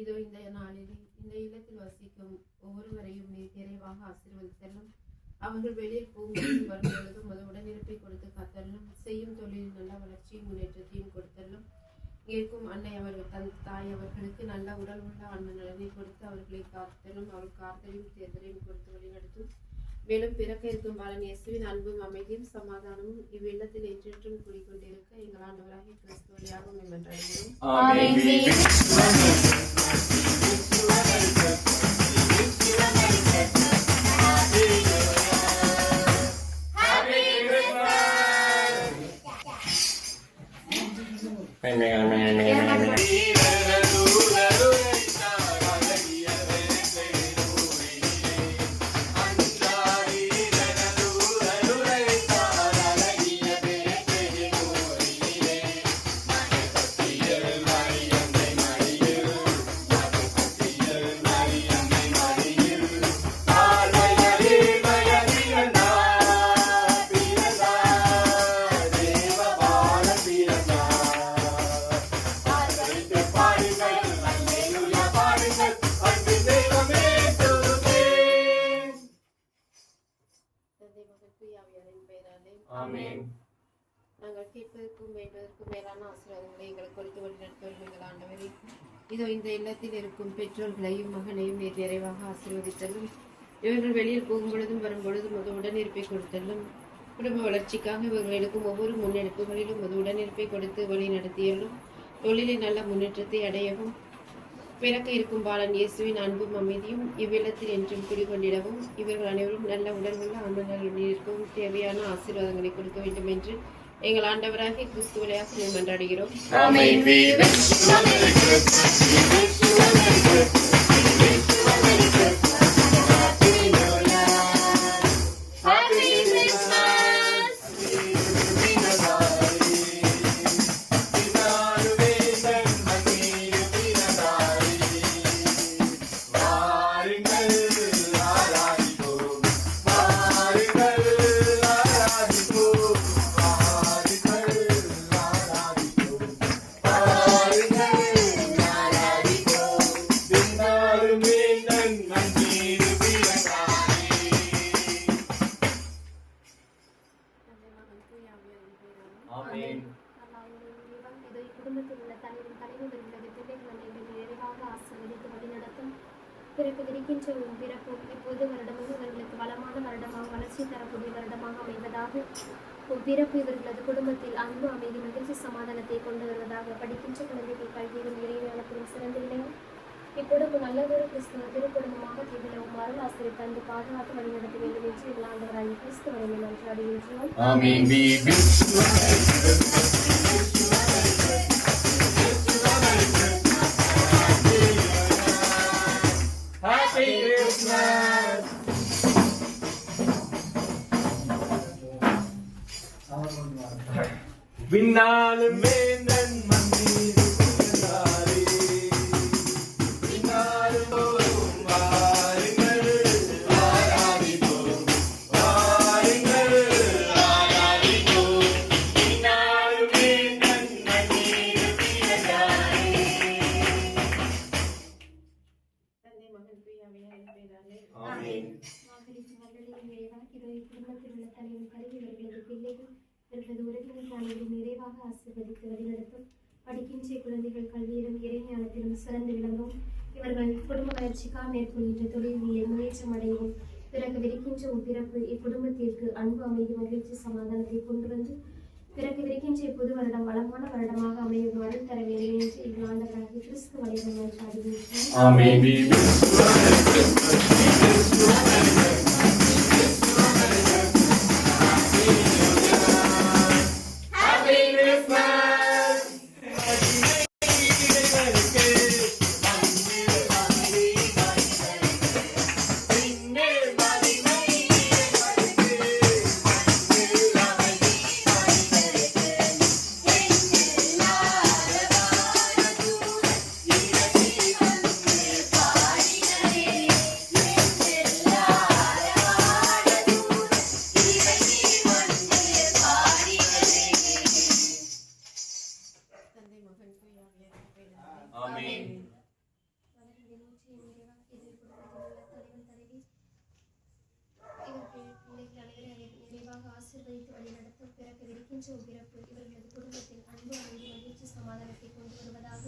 இதோ இந்த நாளில் இந்த இல்லத்தில் வசிக்கும் ஒவ்வொருவரையும் நீர் நிறைவாக ஆசீர்வதித்தரலும். அவர்கள் வெளியில் போகும்போது வரும்பொழுதும் அது உடனிருப்பை கொடுத்து காத்தரலும். செய்யும் தொழிலில் நல்ல வளர்ச்சியும் முன்னேற்றத்தையும் கொடுத்தரலும். இருக்கும் அன்னை அவர்கள் தன் தாய் அவர்களுக்கு நல்ல உடல் உள்ள அன்ன நலனை கொடுத்து அவர்களை காத்தலும். அவர்கள் காத்தலையும் தேர்தலையும் கொடுத்து வழிநடத்தும். மேலும் பிறக்க இருக்கும் பாலன் இயேசுவின் அன்பும் அமைதியும் சமாதானமும் இவ்வில்லத்தில் என்றென்றும் கூடிக்கொண்டிருக்க எங்கள் ஆண்டவராகிய கிறிஸ்து வழியாக மன்றாடுகிறோம். நாங்கள் கேட்பதற்கும் வேண்டுவதற்கும் மேலான ஆசீர்வாதங்களை எங்களுக்கு கொடுத்து வழிநடத்துவீர்கள் ஆண்டவரே. இதோ இந்த இல்லத்தில் இருக்கும் பெற்றோர்களையும் மகனையும் நீர் நிறைவாக ஆசீர்வதித்தலும். இவர்கள் வெளியில் போகும் பொழுதும் வரும் பொழுதும் அது உடனிருப்பை கொடுத்தலும். குடும்ப வளர்ச்சிக்காக இவர்கள் எடுக்கும் ஒவ்வொரு முன்னெடுப்புகளிலும் அது உடனிருப்பை கொடுத்து வழி நடத்தியலும். தொழிலில் நல்ல முன்னேற்றத்தை அடையவும் பிறக்க இருக்கும் பாலன் இயேசுவின் அன்பும் அமைதியும் இவ்வில்லத்தில் என்றும் குடிகொண்டிடவும் இவர்கள் அனைவரும் நல்ல உடல்கள் ஆண்டவர்கள் இருக்கவும் தேவையான ஆசீர்வாதங்களை கொடுக்க வேண்டும் என்று எங்கள் ஆண்டவராகிய கிறிஸ்து வழியாக மன்றாடுகிறோம். பிறகு விரிக்கின்ற பிறப்பு இப்போது வருடமும் இவர்களுக்கு வளமான வருடமாக வளர்ச்சி தரக்கூடிய வருடமாக அமைவதாக. பிறப்பு இவர்களது குடும்பத்தில் அன்பு அமைதி மகிழ்ச்சி சமாதானத்தை கொண்டு வருவதாக. படிக்கின்ற குழந்தைகள் கல்வியிலும் இறைவனத்திலும் சிறந்தில்லையும் இப்பொழுது நல்லதொரு கிறிஸ்துவ திருக்குடும்பமாக திகழவும் அருள் ஆசிரியர் தந்து பாதுகாத்து வழிநடத்த வேண்டும் என்று எங்கள் ஆண்டவராகிய கிறிஸ்து வரை மன்றாடுகின்றோம். விண்ணாலும் வேந்தன் மண்ணீர் பிறந்தாரே, விண்ணாலும் போரும் வாருங்கள் ஆராதிப்போம், வாருங்கள் ஆராதிப்போம். விண்ணாலும் வேந்தன் மண்ணீர் பிறந்தாரே. தந்தை மகன் தூயாவியாரின் பெயராலே ஆமென். குடும்பத்தில் உள்ள தலைவர் கருவி இவர்களது பிள்ளைகள் இவர்களது உறவினர்கள் நிறைவாக ஆசீர்வதித்து வழிநடத்தும். படிக்கின்ற குழந்தைகள் கல்வியிலும் இறைஞானத்திலும் சிறந்து விளங்கும். இவர்கள் குடும்ப வளர்ச்சிக்காக மேற்கொள்கின்ற தொழில்களில் முன்னேற்றம் அடையவும் பிறகு விரிக்கின்ற பிறப்பு இக்குடும்பத்திற்கு அன்பு அமைதி மகிழ்ச்சி சமாதானத்தை கொண்டு வந்து பிறகு விரிக்கின்ற புது வருடம் வளமான வருடமாக அமையும் அருள் தர வேண்டும் என்று எங்கள் ஆண்டவராகிய கிறிஸ்து வழியாக மன்றாடுகின்றோம். ஆசீர்வதித்து வழிநடத்தும். பிறக்கவிருக்கின்ற பிறப்பு இவர்களது குடும்பத்தில் அன்பு, அமைதி, மகிழ்ச்சி, சமாதானத்தை கொண்டு வருவதாக.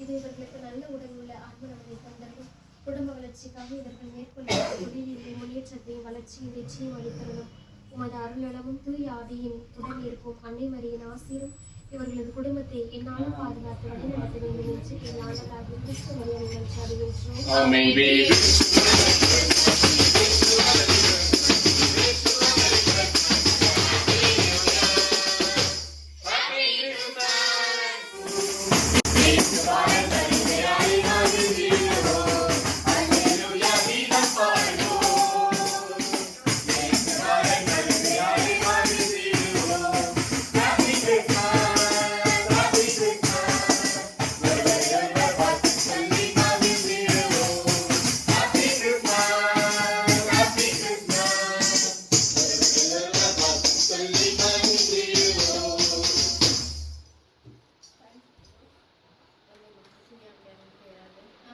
இது இவர்களுக்கு நல்ல உடல் உள்ள ஆன்ம நலனை தந்தரும். குடும்ப வளர்ச்சிக்காக இவர்கள் மேற்கொள்ள தொழிலின் முன்னேற்றத்தையும் வளர்ச்சியும் வெற்றியும் அளித்தருளும். உமது அருளளவும் தூய ஆவியின் உடன் இருக்கும் அன்னை மரியின் ஆசீரும் இவர்களது குடும்பத்தை என்னாலும் பாதுகாத்து வழிநடத்த வேண்டும் என்று என் ஆண்டவராகிய கிறிஸ்து வழியாக நன்றாடுகின்றோம். ஆமென்.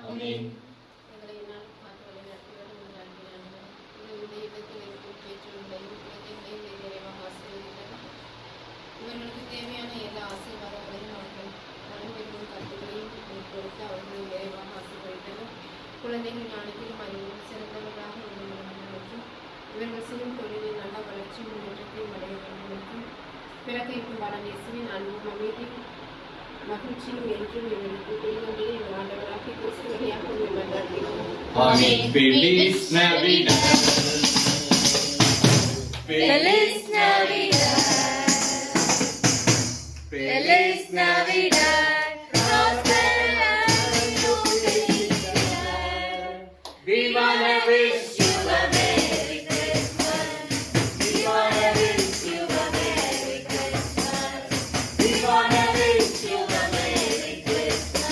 ஆமென். எங்களை என்னாலும் காத்து வழி நடத்தியவர் உங்கள் அன்பினானவர். இந்த இல்லத்தில் இருக்கும் பெற்றோர்களையும் குழந்தைகளையும் நீர் நிறைவாக ஆசீர்வதித்தருளும். இவர்களுக்கு தேவையான எல்லா ஆசீர்வாதங்களையும் அவர்கள் மனமெங்கும் கருத்துக்களையும் நீர் கொடுத்து அவர்களை நிறைவாக ஆசீர்வதித்தலும். குழந்தைகள் ஞானத்திலும் அறிவிலும் சிறந்தவர்களாக வேண்டும் என்றும் இவர்கள் செய்யும் தொழிலில் நல்ல வளர்ச்சி முன்னேற்றத்தையும் அடைய வேண்டும் என்றும் பிறக்க இருக்கும் பாலநேசுவின் அன்பும் அமைதியும் மகிழ்ச்சியும் என்றும் எங்களுக்கு தெய்வங்களே எங்கள் ஆண்டவராகிய கிறிஸ்து வழியாக உம்மை மன்றாடுகிறோம். ஆமென். Feliz Navidad. Feliz Navidad. Feliz Navidad. Prosper año felicidad. We wanna wish You a Merry Christmas. We wanna wish you a Merry Christmas. We wanna wish you a Merry Christmas.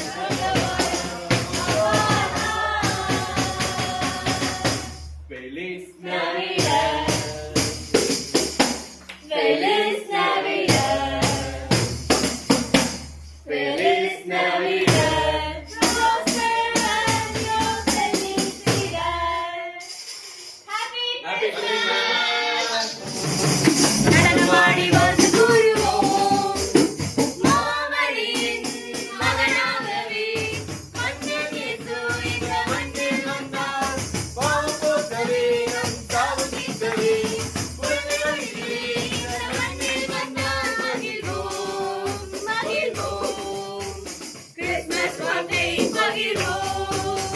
Feliz Navidad. Feliz Navidad. Feliz Navidad. Prosper año felicidad. Happy Christmas. நடனமாடி வந்து கூறுவோம். மாமரியின் மகனாகவே மன்னன் இயேசு இந்த மண்ணில் வந்தார். இந்த மண்ணில் வந்தார். மகிழ்வோம், மகிழ்வோம். கிறிஸ்மஸ் வாழ்த்தை பகிர்வோம்.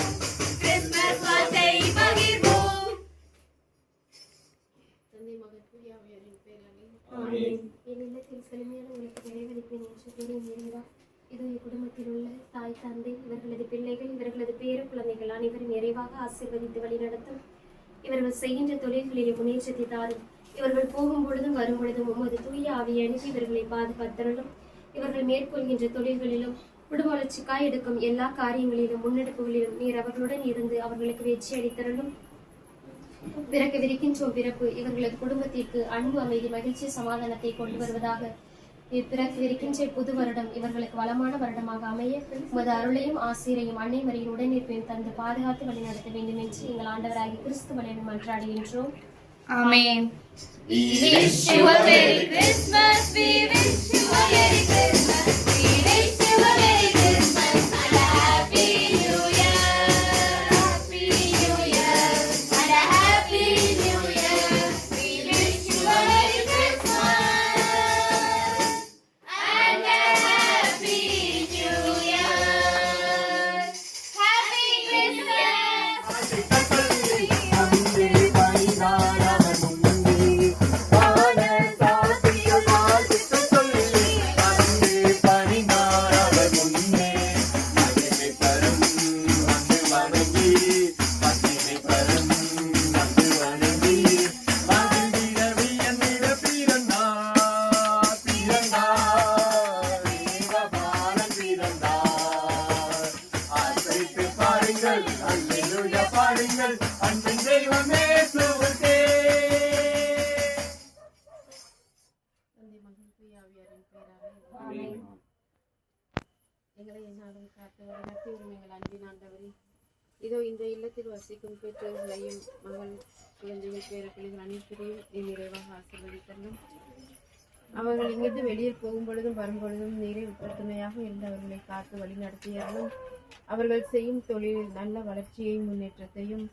கிறிஸ்மஸ் வாழ்த்தை பகிர்வோம். தந்தை மகன் தூய ஆவியாரின் பெயராலே ஆமென். என் இல்லத்தில் செழுமையான உங்களுக்கு நிறைவேறிப்பேன் என்று கூறி நிறைவா இது என் குடும்பத்தில் உள்ள தாய், தந்தை, இவர்களது பிள்ளைகள், இவர்களது பேர குழந்தைகள் அனைவரும் நிறைவாக ஆசீர்வதித்து வழிநடத்தும். இவர்கள் செய்கின்ற தொழில்களிலே முன்னேற்றத்தை தாரும். இவர்கள் போகும் பொழுதும் வரும் பொழுதும் உமது தூய ஆவியை அனுப்பி இவர்களை பாதுகாத்தருளும். இவர்கள் மேற்கொள்கின்ற தொழில்களிலும் குடும்ப வளர்ச்சிக்காய் எடுக்கும் எல்லா காரியங்களிலும் முன்னெடுப்புகளிலும் நீர் அவர்களுடன் இருந்து அவர்களுக்கு வெற்றி அளித்தருளும். பிறக்கவிருக்கின்ற பிறப்பு இவர்களது குடும்பத்திற்கு அன்பு, அமைதி, மகிழ்ச்சி, சமாதானத்தை கொண்டு வருவதாக. இப்பிறக்கவிருக்கின்ற புது வருடம் இவர்களுக்கு வளமான வருடமாக அமைய உமது அருளையும் ஆசீரையும் அன்னை மரியின் உடனிருப்பையும் தந்து பாதுகாத்து வழிநடத்த வேண்டும் என்று எங்கள் ஆண்டவராகிய கிறிஸ்து வழியாக மன்றாடுகின்றோம். Amen. We wish you a Merry Christmas. We wish you a Merry Christmas. We wish you a Merry Christmas and a Happy New Year. Happy New Year and a Happy New Year. We wish you a Merry Christmas and a Happy New Year. Happy Christmas. பாடுங்கள் அன்பின் தெய்வமே சுவர்க்கே. தந்தை மகன் தூய ஆவியாரின் பெயராலே ஆமென். எங்களை என்னாலும் காத்து வழிநடத்தி வரும் எங்கள் அன்பின் ஆண்டவரே, இதோ இந்த இல்லத்தில் வசிக்கும் பெற்றோர்களையும் மகள் குழந்தைகள் பேர பிள்ளைகள் அனைவரையும் நீ நிறைவாக ஆசீர்வதித்தரணும். அவர்கள் இங்கிருந்து வெளியில் போகும் பொழுதும் வரும் பொழுதும் நீரை துணையாக இருந்து அவர்களை காத்து வழி நடத்தியாலும் அவர்கள் செய்யும் தொழிலில் நல்ல வளர்ச்சியையும் முன்னேற்றத்தையும்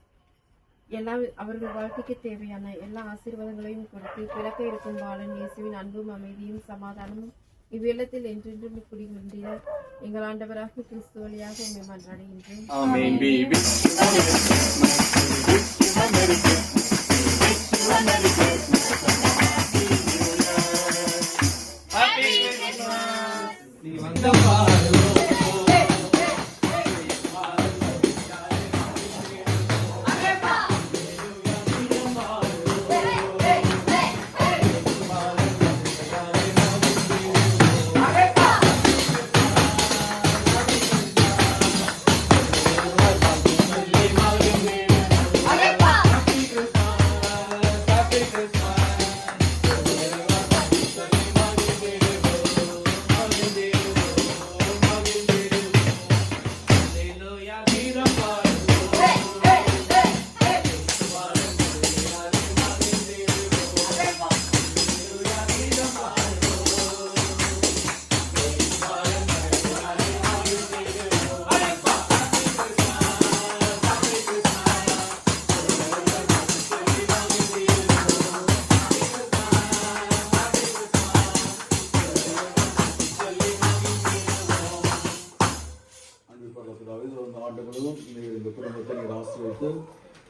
எல்லா அவர்கள் வாழ்க்கைக்கு தேவையான எல்லா ஆசீர்வாதங்களையும் கொடுத்து கிழக்க இருக்கும் பாலன் இயேசுவின் அன்பும் அமைதியும் சமாதானமும் இவ்வில்லத்தில் என்றென்றும் குடிகொண்டிட எங்கள் ஆண்டவராக கிறிஸ்து வழியாக உண்மை மன்றாடுகின்றேன். Amen. We wish you a Merry Christmas. We wish you a Merry Christmas. We wish you a Merry Christmas. Happy New Year. Happy Christmas. நீ வந்த பாரு.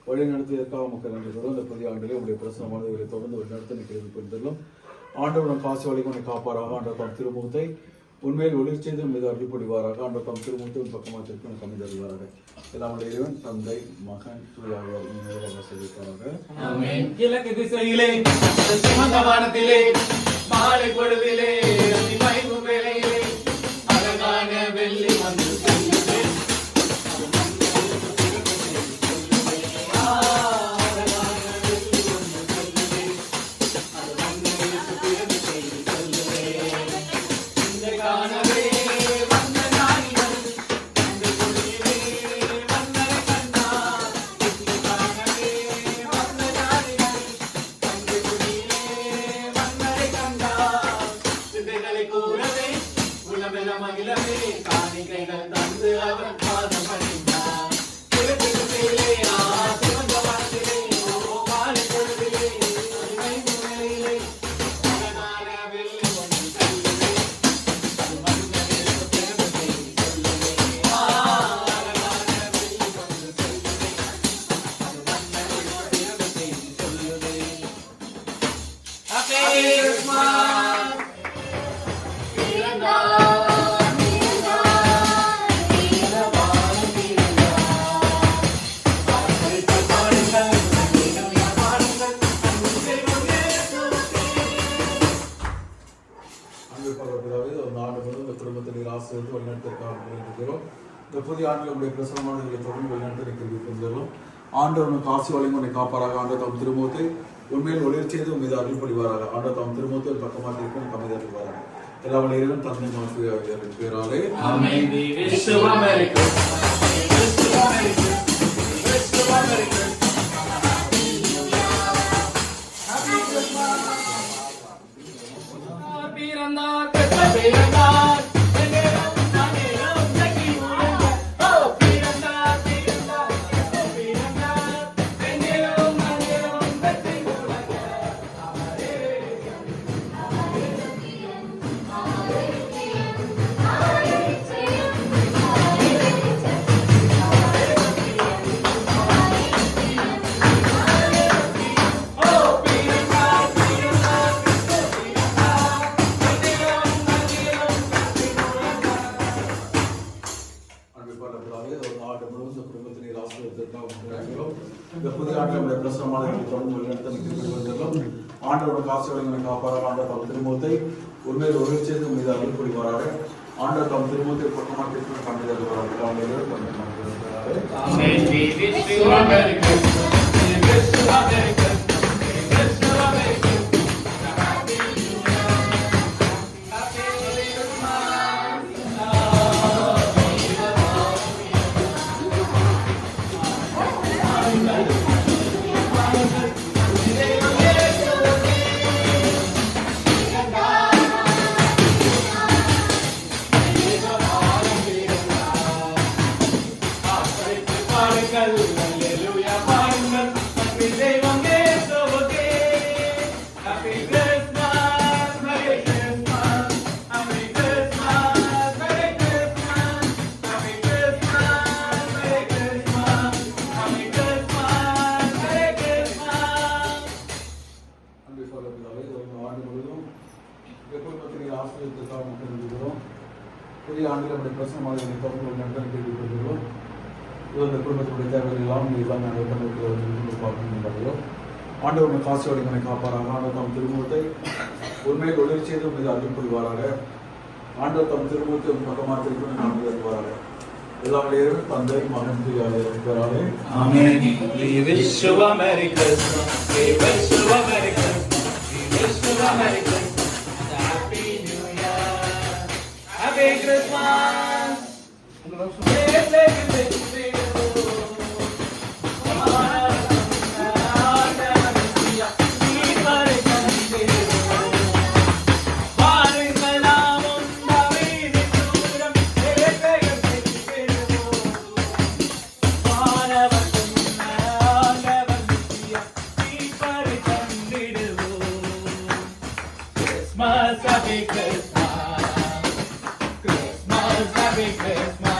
வழிநடத்தியதற்காக மக்கள் நன்றி கூறும். இந்த புதிய ஆண்டிலே உடைய பிரசனமான இவரை தொடர்ந்து வழிநடத்த கேள்விப்பட்டிருந்தோம். ஆண்டவர் காசு வழிகளை காப்பாராக. ஆண்டவர் தாம் திருமுகத்தை உண்மையில் ஒளிர் செய்து மீது அருள்பொழிவாராக. ஆண்டவர் தாம் திருமுகத்தை பக்கமாக திருப்பி கம்மி தருவாராக. எல்லாம் இறைவன் தந்தை மகன் தூயாவியார் ஆமென். கிழக்கு திசையிலே வானத்திலே மாலை பொழுதிலே மயங்கும் வேளையிலே அழகான வெள்ளி வந்து புதிய ஆண்டுகளுடைய பிரசனமான தொடர்ந்து வழிநடத்தி கேள்விப்பட்டிருந்தோம். ஆண்டவர் காசு வழங்கி உன்னை காப்பாராக. ஆண்டவர் தாம் திருமுகத்தை உண்மையில் ஒளிர் செய்து மீது அருள்பொழிவாராக. ஆண்டவர் தாம் திருமுகத்தை பக்கமாக இருக்கும் கம்மி அருள்வாராக. எல்லா இறைவன் தந்தை மகன் பேராலே ஆண்டவர் காசு வழங்கி காப்பாராக. ஆண்டவர் தாம் திருமுகத்தை உண்மையில் ஒளிர் செய்து மீது அருள்பொழிவாராக. ஆண்டவர் தாம் திருமுகத்தை பக்கமாக திருப்பி கம்மி தருவாராக. புதிய ஆண்டில் நம்முடைய பிரசனமாக தொடர்பு நடந்து கேட்டுக்கொள்கிறோம். இது அந்த குடும்பத்தினுடைய தேவைகள் எல்லாம் எல்லாம் நாங்கள் பார்க்கிறோம். ஆண்டவர் காசு வழிகளை காப்பாராக. ஆண்டவர் தம் திருமுகத்தை உண்மையில் ஒளிர் செய்து மீது அருள் புரிவாராக. ஆண்டவர் தம் திருமுகத்தை பக்கமாக திருப்பி நாம் வருவாராக. எல்லாம் தந்தை மகன் பெயராலே ஆமென். We wish you a Merry Christmas. We wish you a Merry Christmas. We wish you a Merry Christmas. And a Happy New Year. Happy Christmas. Happy Christmas, Christmas, Happy Christmas.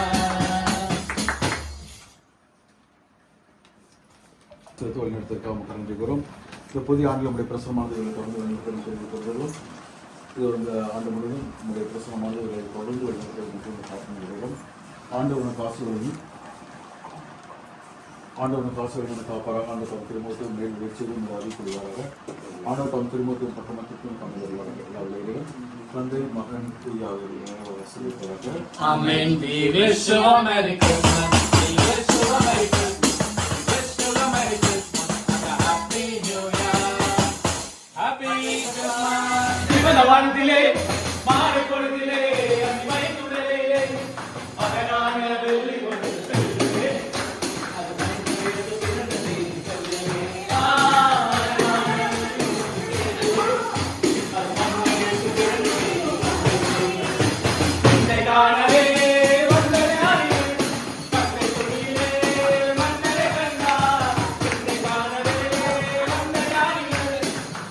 வழிநடத்திற்காக நன்றிகிறோம். இந்த புதிய ஆண்டில் நம்முடைய பிரசனமானது தொடர்ந்து சொல்லிக்கொள்கிறோம். இது இந்த ஆண்டு முழுவதும் நம்முடைய பிரசனமானது தொடர்ந்து வழிநடத்துகிறோம். ஆண்டவனுக்கு ஆசீர்வாதம். ஆண்டவனுக்கு ஆசீர்வாதம் காப்பாராக. ஆண்டு தம் திருமுகத்தையும் மேல் வெற்றியும் அறிவிப்படுவாராக. ஆண்டவர் தம் திருமுகத்தையும் பக்கமத்திற்கும் தம் வருவார்கள். எல்லா வேலைகளும் தந்தை மகன் ஆசீர்வதிப்பாராக. Amen. We wish you a Merry Christmas. We wish you a Merry Christmas. We wish you a Merry Christmas and a Happy New Year. Happy Christmas. ஜீவனவானத்திலே மாறு பொழுதிலே அன்மை துணையிலே அழகான வெள்ளி ஒன்று செல்லுவே. அது மனிதனுக்கு பிறந்ததை சொல்லுவே. காணவே வந்தனே கண்ணை துணியிலே மன்னரை கண்டா. கண்ணை காணவே வந்தனே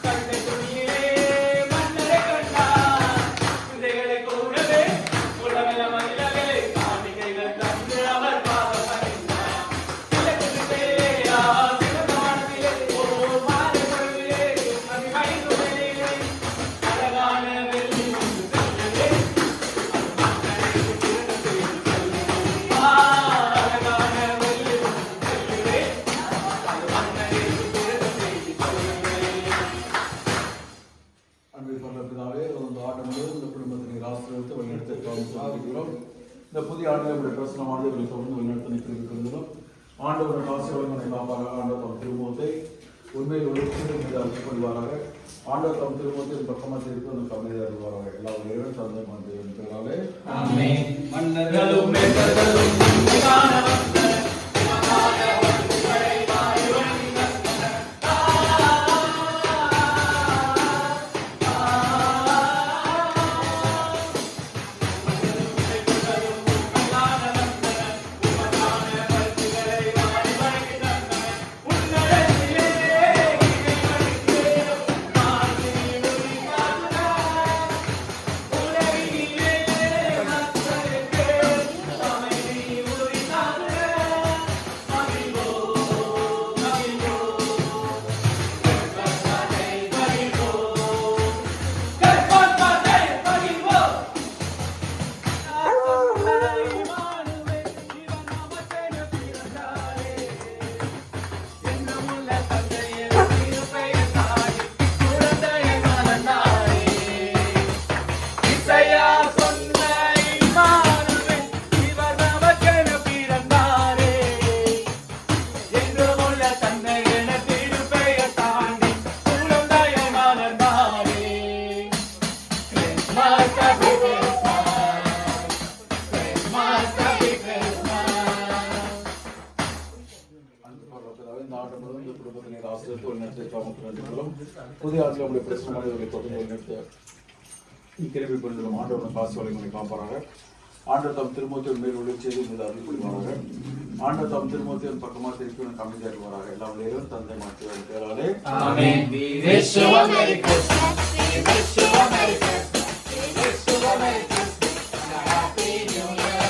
கண்ணை துணியிலே மன்னரை கண்டா. இதைகளை கூடவே உலகில மனிதர்களே காணிக்கைகள் தந்து அவர் பாதம் பணிந்தார். இலக்கிலே சிவகானத்திலே ஓர் மாலை பொழுதிலே மகிமை துணையிலே அழகான வெள்ளி ஒன்று செல்லுவே. இந்த புதிய ஆண்டில் நம்முடைய பிரசனமானது இவர்களை தொடர்ந்து வழிநடத்தி நிற்கிறோம். ஆண்டவரின் ஆசீர்வாதங்களை காப்பாராக. ஆண்டவர் தம் திருமுகத்தை உண்மையில் ஒளிர்ச்சியில் மீது அறிவிப்படுவாராக. ஆண்டவர் தம் திருமுகத்தை பக்கமாக திருப்பி அந்த கவிதை அறிவாராக. எல்லா உயிரும் தந்தை மந்திராலே ஆமென். மன்னர்களும் மேற்பர்களும் புதிய ஆண்டில் நம்முடைய பிரசனமானவர்களை தொடர்ந்து வழிநடத்த இக்கிழமை பெருந்தும் ஆண்டவரின் காசு வழிகளை காப்பாராக. ஆண்டவர் தம் திருமுகத்தை மேல் ஒளிர்ச்சியது மீது அறிவிப்படுவாராக. ஆண்டவர் தம் திருமுகத்தை பக்கமாக திருப்பி கமிட்டி அறிவாராக. எல்லா வேலையும் தந்தை மாற்றிவார் பேராலே ஆமென். We wish you a Merry Christmas. We wish you a Merry Christmas. We wish you a Merry Christmas and a Happy New Year.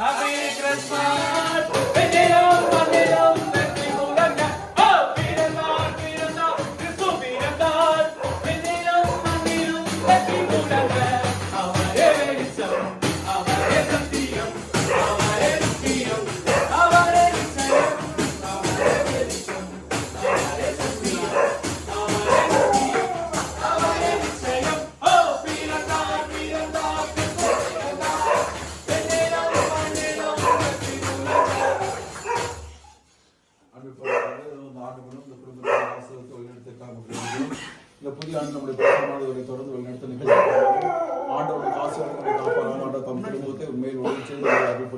Happy Christmas. வெற்றிலும் மண்ணிலும் வெற்றி முழங்க. ஓ பிறந்தார் பிறந்தார் கிறிஸ்து பிறந்தார். வெற்றிலும் மண்ணிலும் வெற்றி முழங்க. அவரே வெளிச்சம்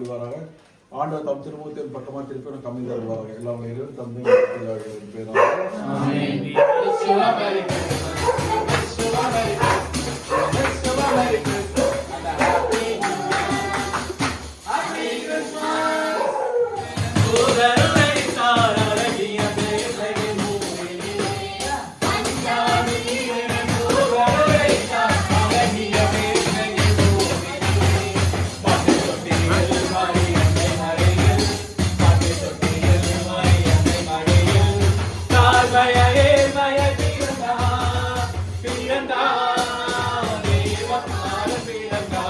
பொழிவாராக. ஆண்டவர் தம் திருமுகத்தின் பக்கமாக திருப்பி கம்மி தருவாராக. எல்லா வகையிலும் தந்தை பேராக. Amen. We wish you a Merry Christmas. We wish you a Merry Christmas. We wish you a Merry Christmas and a Happy New Year. Happy Christmas. Ugaruvaittar alagiya velagi moovili. Anjani ugaruvaittar alagiya velagi moovili. Paate sottiyil mariyannai mariyil. Paate sottiyil mariyannai mariyil. Karvayaye mayadiyanda piranda devathar piranda.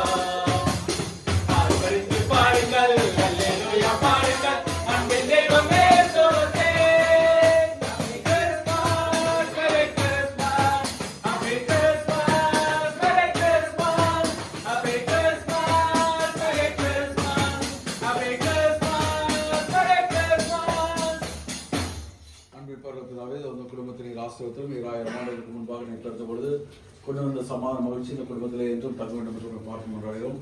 Aarvarithu paadungal Alleluia paadungal anbin devame sote. Happy Christmas, Merry Christmas, Happy Christmas, Merry Christmas, Happy Christmas, Merry Christmas, Happy Christmas, Merry Christmas. அன்பின் பரலோகப்பிதாவே, இந்த குடும்பத்தின் ஆசீர்வாதத்திலும் 2000 ஆண்டுகளுக்கு முன்பாக நீ பிறந்த பொழுது கொண்டு வந்த சமாதான மகிழ்ச்சி இந்த குடும்பத்திலே என்றும் தங்க வேண்டும் என்று பார்க்கும் என்றாலும்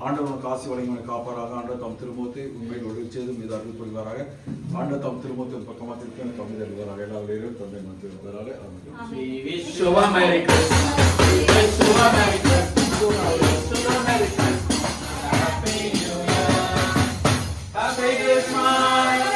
ஆண்டவர் காசி வழங்கி காப்பாராக. ஆண்டவர் தம் திருமுகத்தை உண்மையில் ஒளிர்ச்செய்து மீது அருள் புரிவாராக. ஆண்டவர் தம் திருமுகத்தின் பக்கமாக திருப்பி எனக்கு கம்மி தருவாராக. எல்லா வகையிலும் தந்தை மத்தியிருப்பதாலே We wish you a Merry Christmas. We wish you a Merry Christmas. We wish you a Merry Christmas and a Happy New Year. Happy Christmas.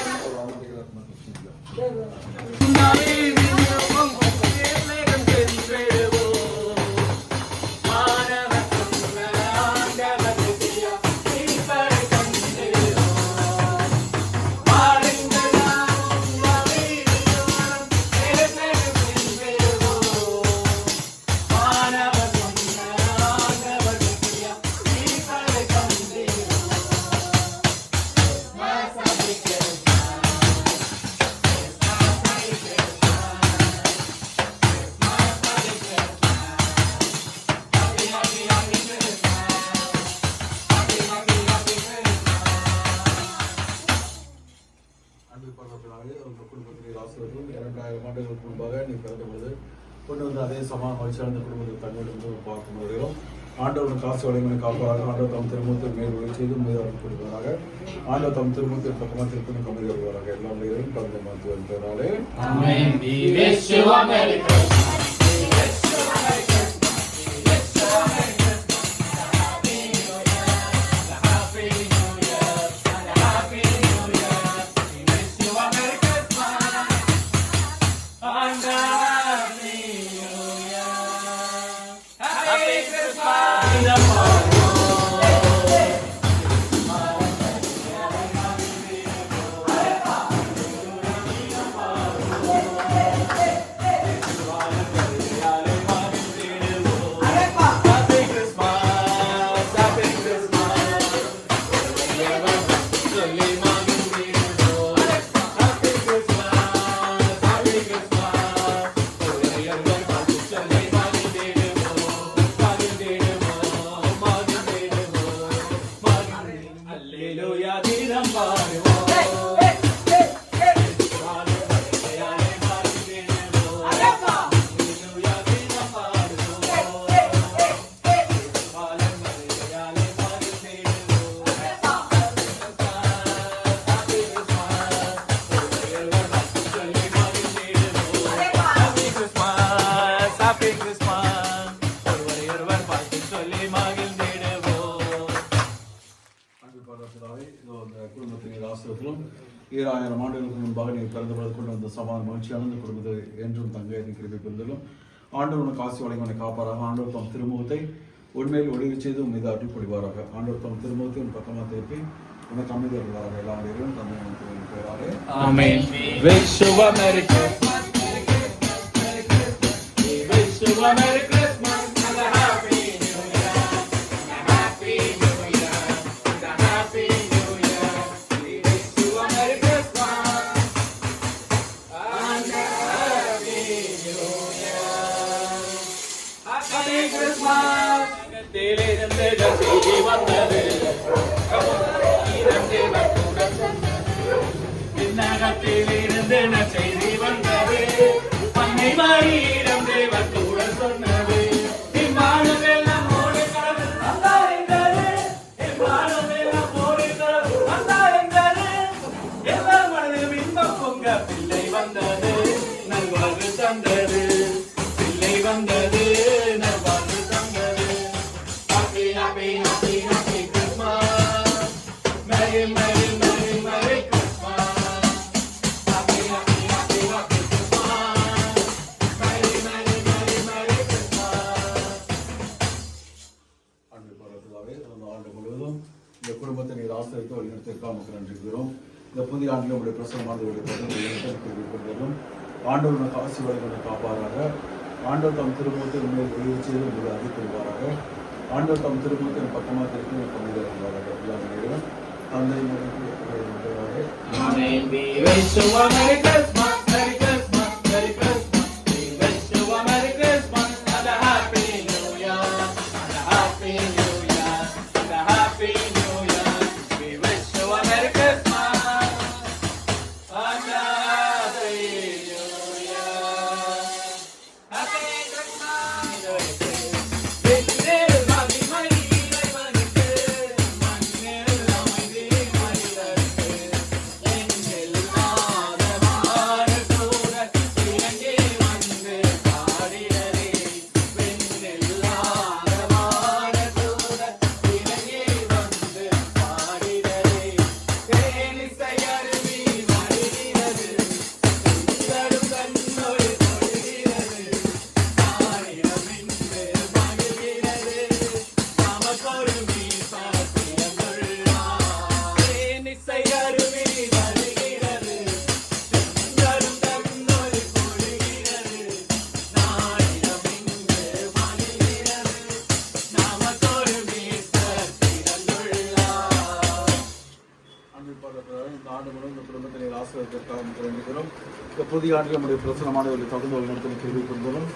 குடும்பத்திலே ஆசீர்வாதம் 2000 ஆண்டுகளுக்கு முன்பாக நீ பிறந்த பொழுது கொண்டு வந்து அதே சமான மகிழ்ச்சியான இந்த குடும்பத்தை தங்களுக்கு பார்க்கும் வருகிறோம். ஆண்டவர் காசு வழங்கி காப்பாராக. ஆண்டவர் தம் திருமுகத்தின் மேல் ஒளி செய்து மீது அருள் புரிவாராக. ஆண்டவர் தம் திருமுகத்தின் பக்கமாக திருப்பி கம்மி வருவாராக. எல்லா வகையிலும் கலந்து மாற்றி வருகிறாரே. Amen. We wish you a Merry Christmas. We wish you a Merry Christmas. We wish you a Merry Christmas and a Happy New Year. And a Happy New Year. And a Happy New Year. We wish you a Merry Christmas and a Happy New Year. Happy Christmas. Alleluia, diram paruvo. Happy Christmas, ஒருவரையொருவர் பார்த்து சொல்லி மகிழ்ந்திடுவோம். குடும்பத்தின் ஆசிரியத்திலும் 2000 ஆண்டுகளுக்கு முன்பாக நீ பிறந்த பொழுது கொண்டு வந்த சமாதான மகிழ்ச்சியான இந்த குடும்பத்தை என்றும் தங்க கிருபை பெறுதலும் ஆண்டவர் உனக்கு காசி வழங்கி காப்பாராக. ஆண்டவர் தம் திருமுகத்தை உண்மையில் ஒளிவு செய்து மீது அருள் புரிவாராக. ஆண்டவர் தம் திருமுகத்தை உன் பக்கமாக திருப்பி உனக்கு அமைதி வருவாராக. எல்லா வகையிலும் தந்தை பெறாரே. Amen. We wish you a Merry Christmas. We wish you a Merry Christmas and a Happy New Year. And a Happy New Year. And a Happy New Year. We wish you a Merry Christmas and a Happy New Year. Happy Christmas. தேலிருந்த செய்தி வந்தது. நகத்திலிருந்து செய்தி வந்தது. அன்னை மரியிடம் தேவதூதன் சொன்னது. ஆண்டு முழுவதும் இந்த குடும்பத்தை நீர் ஆசிரியத்து வழிநடத்திற்காக நமக்கு நன்றி கூறுகிறோம். இந்த புதிய ஆண்டில் உடைய பிரசனமானவர்களை தொடர்ந்து ஆண்டவர் உனக்கு ஆசீர்வாதங்களை காப்பாராக. ஆண்டவர் தம் திருமுகத்தை உண்மையை வெளியே செய்து உங்களை அறிவிப்பாராக. ஆண்டவர் தம் திருமுகத்தின் பக்கமாக திருப்பி கொண்டிருப்பாராக. எல்லாம் நேரம் தந்தை மகனுக்கு Amen. We wish you a Merry Christmas, Merry Christmas, Merry Christmas. We wish you a Merry Christmas and a Happy New Year, and a Happy New Year, and a Happy New Year. We wish you a Merry Christmas and a Happy New Year. Happy Christmas. Vinil magi magi ilayvanukku, mannil amathi mailarukku, என்னில் நாதமான சூரத் இறங்கி வந்து பாடினரே. விண்ணில் நாதமான சூரத் இறங்கி வந்து பாடினரே. தேனிசை அருவி மடிகிறது, சுந்தரும் கண்ணொளி பொழிகிறது. ஆயிரம் இன்று மகிழ்கிறது, நமக்கொரு மீசாத்திரமுள்ளார். தேனிசை அருவி மடிகிறது, சுந்தரும் கண்ணொளி பொழிகிறது. ஆயிரம் இன்று மகிழ்கிறது, நமக்கொரு மீசாத்திரமுள்ளார். அன்பிற்பாளர்களாக இந்த ஆண்டு முழுவதும் இந்த குடும்பத்தை நீர் ஆசீர்வதிப்பதற்காக நமக்கு வேண்டுகிறோம். இந்த புதிய ஆண்டில் நம்முடைய பிரசனமானவர்களை தொடர்ந்து வழிநடத்தி கேள்வி கொள்கிறோம்.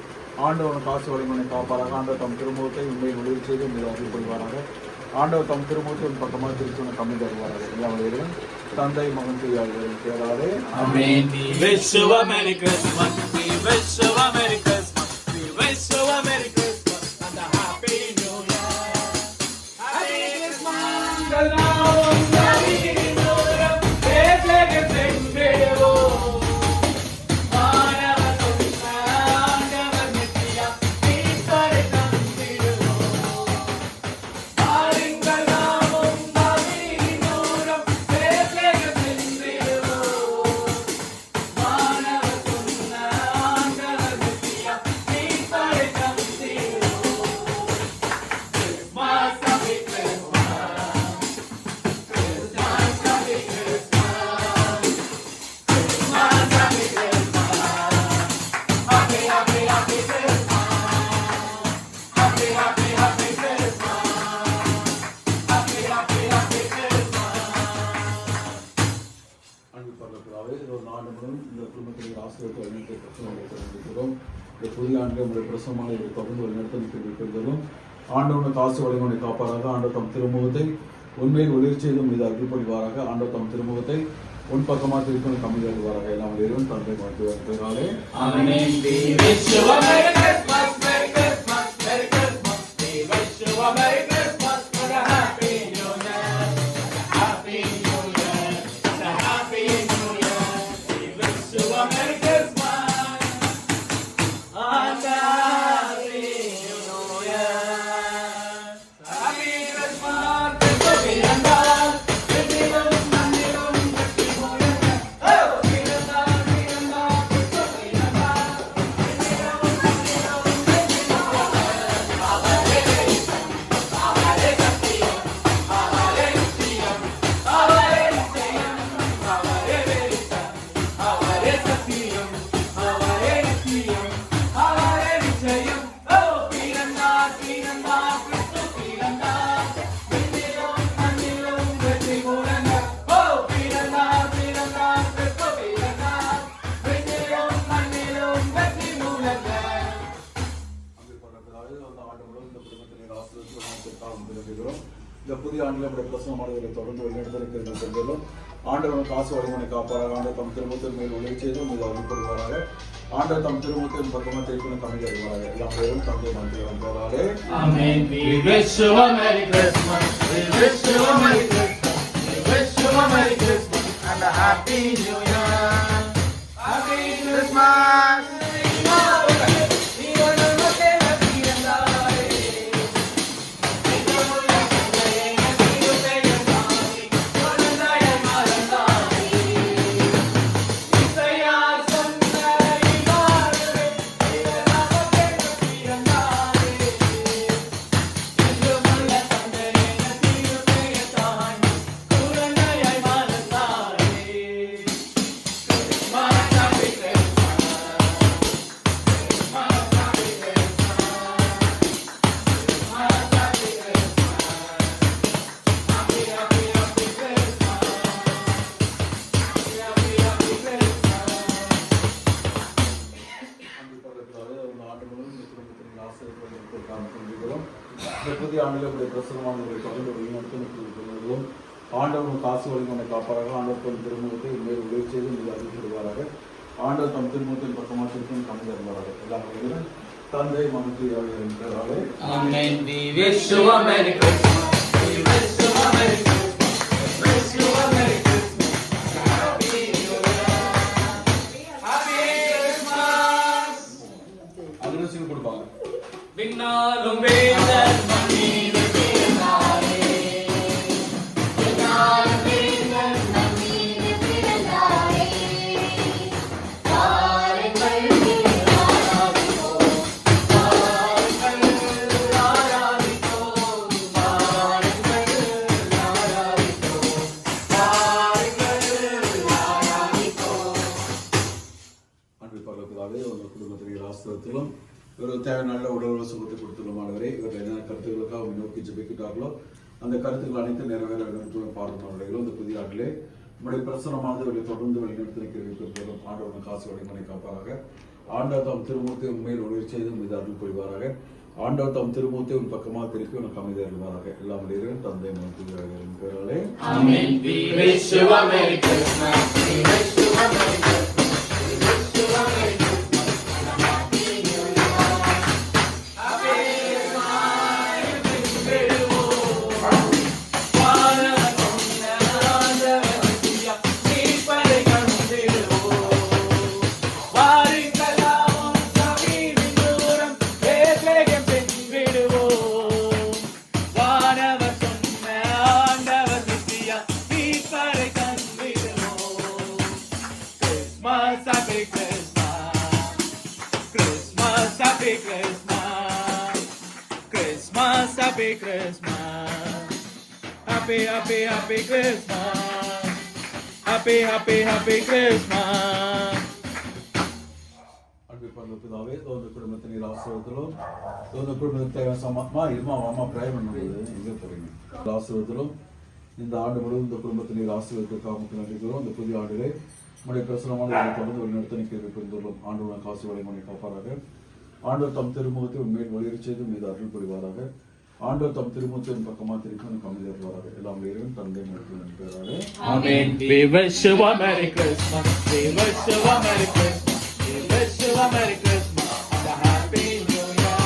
ஆண்டவர் காசு வழங்கனை காப்பாராக. ஆண்டவர் தம் திருமுகத்தை உண்மையை ஒளிர் செய்து உங்களை அறிவிப்பாராக. ஆண்டவர் தம் திருமுகத்தை உன் பக்கமாக திருச்சி கம்மி தருவாராக. எல்லாம் வரையிலும் தந்தை மகன் தூயாளர்களின் பேராலே Amen. We wish you a Merry Christmas. We wish you a Merry Christmas. We wish you a Merry Christmas and a Happy New Year. Happy Christmas. Galnaum Gavinuram Vetlekendero. Maanavatundandava nitya Eesware tandiru. Aaringalnaum Gavinuram Vetlekendero. Maanavatundandava nitya Eesware tandiru. Christmas, happy Christmas. Christmas, happy Christmas. Christmas, happy Christmas. Happy, happy, happy Christmas. Happy, happy, happy Christmas. Happy, happy, happy Christmas. அன்பிற்பாளர்களாகவே இந்த ஒரு ஆண்டு முழுவதும் இந்த குடும்பத்தை நீர் ஆசீர்வதித்து வழிநடத்தி கொண்டிருக்கிறோம். இந்த புதிய ஆண்டில் உங்களுடைய பிரசனமான இவரை தொடர்ந்து வழிநடத்தி கேள்வி கொள்கிறோம். ஆண்டவனுக்கு காசு வழங்கனை காப்பாராக. ஆண்டவர் தம் திருமுகத்தை உண்மையில் ஒளிர் செய்தும் மீது அருள்பொழிவாராக. ஆண்டவர் தம் திருமுகத்தை உன் பக்கமாக திருப்பி கம்மி தருவாராக. எல்லாம் இறைவன் தந்தை மருத்துவர்களாலே Amen. We wish you a Merry Christmas, Merry Christmas, Merry Christmas. We wish you a Merry Christmas and a Happy New Year, and a Happy New Year, and a Happy New Year. We wish you a Merry Christmas and a Happy New Year. Happy Christmas, Christmas, Christmas, Nandirum, Christmas, oh, Christmas, இந்த புதிய ஆண்டில் நம்முடைய பிரசனமானவர்களை தொடர்ந்து வழிநடத்தி கொள்கிறோம். ஆண்டவர் காசு வழங்கனை காப்பாராக. ஆண்டவர் தம் திருமுகத்தின் மேல் ஒளிர் செய்து மீது அருள்பொழிவாராக. ஆண்டவர் தம் திருமுகத்தின் பக்கமாக திருப்பி கம்மி தருவாராக. எல்லாம் இறைவன் தந்தை மருத்துவம் போராலே Amen. We wish you a Merry Christmas. We wish you a Merry Christmas. We wish you a Merry Christmas and a Happy New Year. Happy Christmas. பிரசனமானவர்களை தொடர்ந்து வழிநடத்தும் ஆண்டவன் காசு வழங்கி உன்னை காப்பாராக. ஆண்டவர் தம் திருமுகத்தை மேல் உதவி செய்து மீது அறிவிப்படுவாராக. ஆண்டவர் தம் திருமுகத்தின் பக்கமாக திருப்பி கண்டு தருவாராக. எல்லாம் தந்தை மகிழ்ச்சியாக இருக்கிறாரே. Amen. We wish you a Merry Christmas. We wish you a Merry Christmas. Wish you a Merry Christmas. Happy New Year. Happy Christmas. Aggressive கொடுப்பாங்க. விண்ணாலும் வேந்தன் மண்ணில் பிறந்தாரே. விண்ணாலும் வேந்தன் மண்ணில் பிறந்தாரே. வாருங்கள் ஆராதிப்போம். வாருங்கள் ஆராதிப்போம். வாருங்கள் ஆராதிப்போம். வாருங்கள் ஆராதிப்போம். அன்பு பரலோகப்பிதாவே, உங்கள் குடும்பத்திற்கு ஆசீர்வாதத்திலும் இவர்கள் தேவை நல்ல உடல் சுகத்தை கொடுத்துள்ள ஆண்டவரே, இவர்கள் என்னென்ன கருத்துக்களுக்காக அவங்க நோக்கி ஜெபிக்கிறார்களோ அந்த கருத்துக்கள் அனைத்தும் நிறைவேற வேண்டும் பார்க்கிறோம். இந்த புதிய ஆண்டிலே உங்களுடைய பிரசனமானது இவர்களை தொடர்ந்து வழிநடத்தி ஆண்டவரின் காசு வழிமனை காப்பாராக. ஆண்டவர் தாம் திருமூர்த்தி உண்மையில் ஒளிர் செய்து மீது அருள் புரிவாராக. ஆண்டவர் தாம் திருமூர்த்தி உன் பக்கமாக திருப்பி உனக்கு அமைதி அருள்வாராக. எல்லாம் முடிகிறேன் தந்தை மனத்திலே. Amen. We wish you a Merry Christmas. We wish you a Merry Christmas. We wish you a Merry Christmas. And a Happy New Year. Happy Christmas. வானவர் சொன்ன ஆண்டவர் சியா, மீட்பரை கண்டிடுவோம். வாருங்களாம் சமீப தூரம் பெத்லகேம் சென்றிடுவோம். வானவர் சொன்ன ஆண்டவர் சியா, மீட்பரை கண்டிடுவோம். Christmas, happy Christmas. Christmas, happy Christmas. Christmas, happy Christmas. Happy, happy, happy Christmas. Happy, happy, happy Christmas. அன்பு பரலோகப்பிதாவே, தோன்ற குடும்பத்தின் ஆசீர்வாதத்திலும் தோன்ற குடும்பத்தின் தேவை சமமா இருமா அம்மா பிராயம் பண்ணுறது எங்கே போறீங்க ஆசீர்வாதத்திலும் இந்த ஆண்டு முழுவதும் இந்த குடும்பத்தின் ஆசீர்வாதத்திற்காக நன்றிக்கிறோம். இந்த புதிய ஆண்டிலே உடைய பிரசனமான தொடர்ந்து ஒரு நடத்த நிற்கிறோம். ஆண்டவரின் காசு வழிமனை காப்பாராக. ஆண்டவர் தம் திருமுகத்தை உண்மையில் ஒளிரச் செய்து மீது அருள் புரிவாராக. ஆண்டவர் தம் திருமுகத்தின் பக்கமாக திருப்பி எனக்கு அமைதி அருள்வாராக. எல்லாம் இறைவன் தந்தை மகிழ்ச்சி. Amen. We wish you a Merry Christmas. We wish you a Merry Christmas. We wish you a Merry Christmas and a Happy New Year.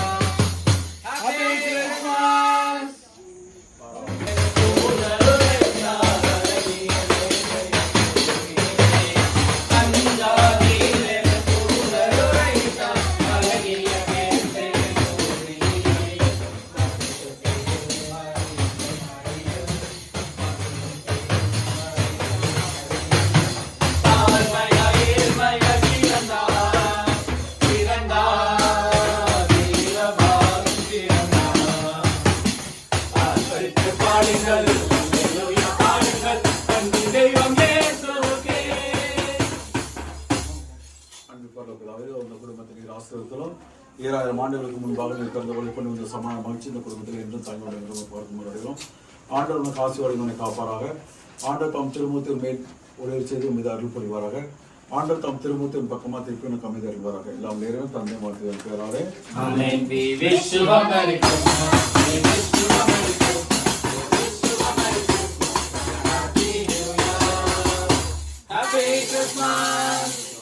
Happy Christmas. ஏழாயிரம் ஆண்டுகளுக்கு முன்பாக பிறந்த கொண்டு வந்த சமான மகிழ்ச்சி இந்த குடும்பத்தில் என்றும் தங்களோட என்று பார்க்கும் ஆண்டவர் காசி வழிமனை காப்பாராக. ஆண்டவர் தாம் திருமூர்த்தி மேல் ஒளிர் செய்து மீது அருள் புரிவாராக. ஆண்டவர் தாம் திருமூர்த்தி பக்கமாக திருப்பி எனக்கு அமைதி அருள்வாராக. எல்லாம் நேரம் தந்தை வாழ்த்து பேராலே. Amen. We wish you a Merry Christmas. We wish you a Merry Christmas. We wish you a Merry Christmas and a Happy New Year. Happy Christmas.